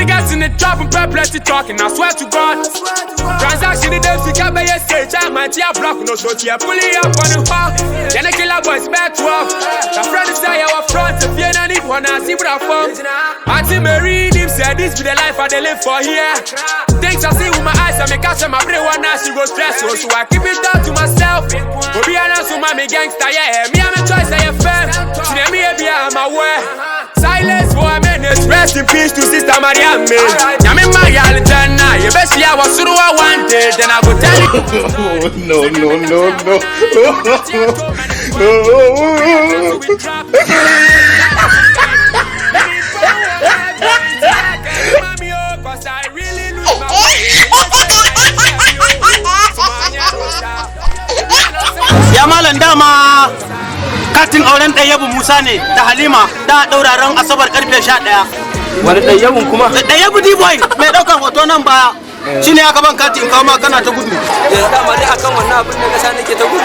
niggas in the trap and plenty talking, I swear to God. Transaction in them, you can't buy a stage. I might hear block, no so here. Pulling up on the bar. Then a killer boys back 12. The friend is there, our front. If you don't need one, I see what I found. Auntie Mary, him said this be the life I live for here. Things I see with my eyes, I make out my brain one night, she go stress. So I keep it down to myself. Go be honest with my gangster, yeah. Me, I'm a choice, I am fair. See me, I'm aware. Silence for a minute. Rest in peace to Sister Maria May. I'm in my Alexandra. You best see I was through I wanted. Then I go tell you. No. Ya malam dama katin auren Ɗayyabu Musa ne da Halima da dauraren Asabar karfe 11. Wani Ɗayyabun kuma? Ɗayyabu D-boy mai daukan hoto nan baya. Shine aka ban katin kawo ma kana ta gudu. Yanzu dama dai akan wannan abin da kasa nake ta gudu.